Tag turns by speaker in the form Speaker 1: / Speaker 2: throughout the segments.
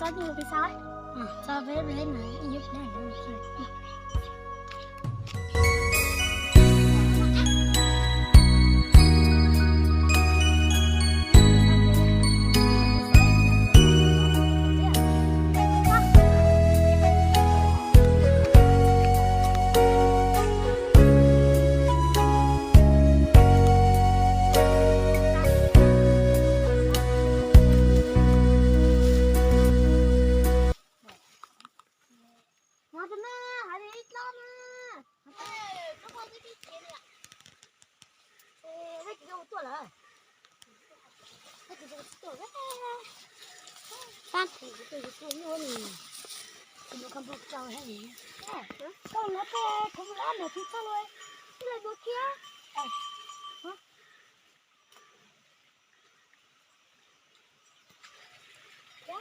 Speaker 1: cho như cái sao ấy cho với lên này giúp này tan thì tôi xuống luôn nó không được trâu hay gì con nó to không lá mà thì sao rồi cái này bữa kia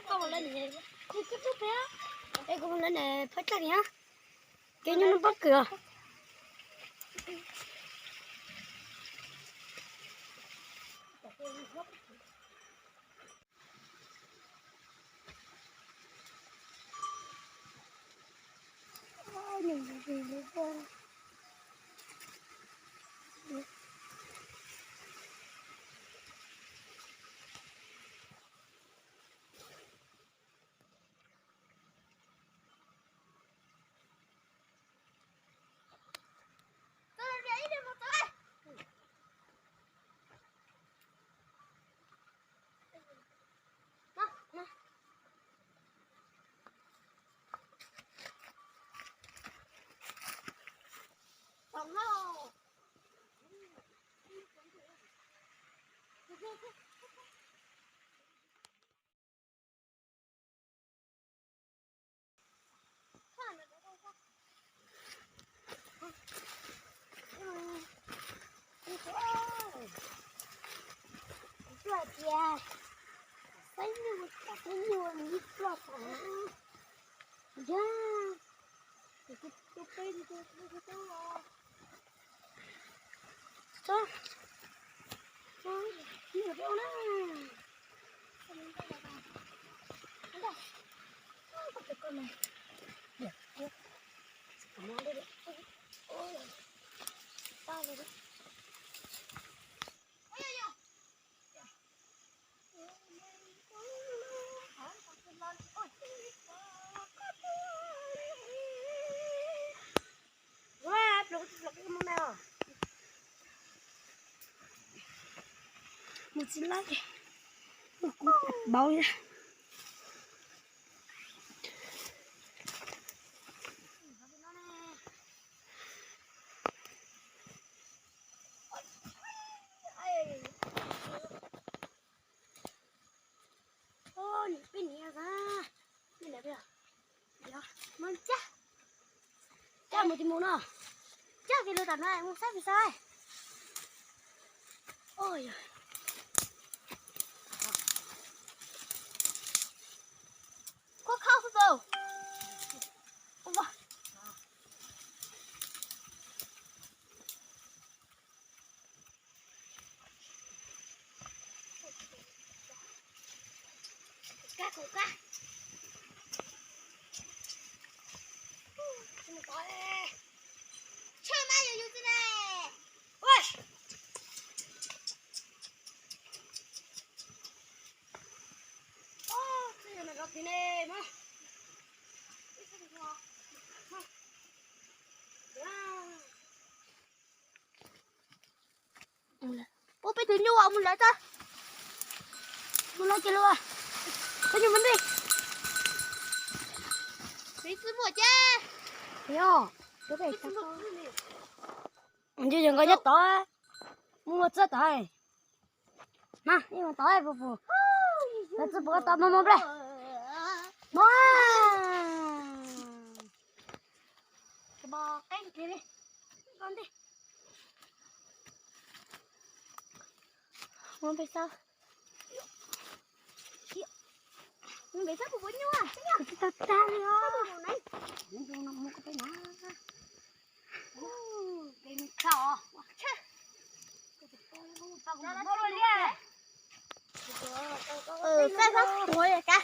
Speaker 1: con lên này thì cứ chút bé đây con lên này phát ra nhá cái nó bắt cửa nhìn gì nữa con ya thấy như ít lọt ya cái tên cái sao nhiều đâu nè con này được nó đây đấy ôi tao rồi đấy một xin lát đi bao ra ôi cái này ra cái này bây giờ mình chắc một tí muốn à chắc cái lô tàn này muốn sát vì sao ôi có khóc đâu không vào cá củ cá chơi mai giờ như thế này ôi bây giờ gặp thế này mà bố bây giờ nhu ông lại ta muốn lại chơi luôn à bây giờ mình đi điซื้อหมวกจ้าเดี๋ยวcái này sao chứ đừng có nhất tối mua chết rồi mà nhưng mà tối phụ phụ nó sẽ bỏ tao mua đây mua bò canh kia đi con đi mua về sao mình phải sắp với nhau à ta ta đi á mình dùng nó mua cái nào cái mình khảo sao ngồi vậy cả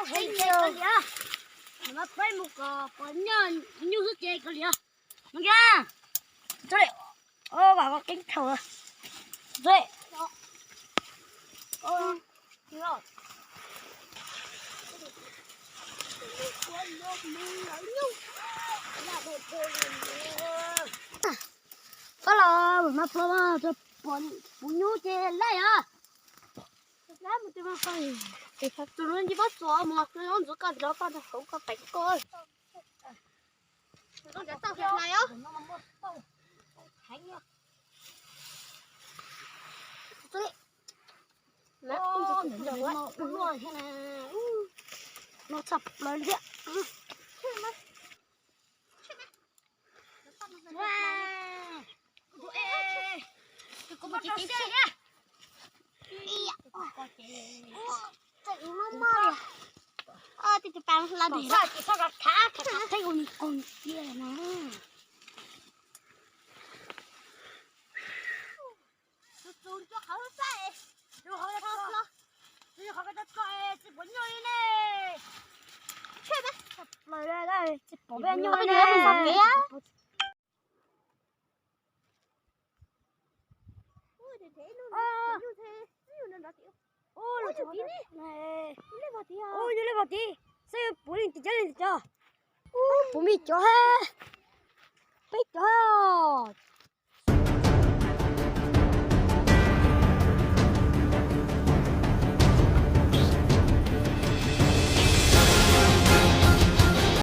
Speaker 1: Hey, chơi kìa. Mà phải một con nhân như thế chơi kìa. Mà kìa. Chỗ này. Ô, bà có kính thở. Rồi. Ô, rồi. Có là mà phô cho bọn nhú chơi lại à. Lá một tí mà phải. Thì thật tụi nó đi bắt gió mà tụi nó gió cả gió con không có bánh coi. Tụi nó đã tao hiện này á. Nó sập lên kia. Wow. Có một chiếc xe nhá. Chạy mama. Thì tụi bạn làm gì vậy? Sao gặp thả thấy con kia mà. Tụi choเขาใส่ดูเขาจะทำเหรอดูเขาก็จะก่อยจิบหัวย่อยเลยช่วยไหมเลยได้จิบหัวย่อยเลยเป็นสัตว์เลี้ยงÔi, nó đi này. Ôi, nó lên vào tí. Sao bố đi chơi lên cho. Bố mi cho ha. Biết cho.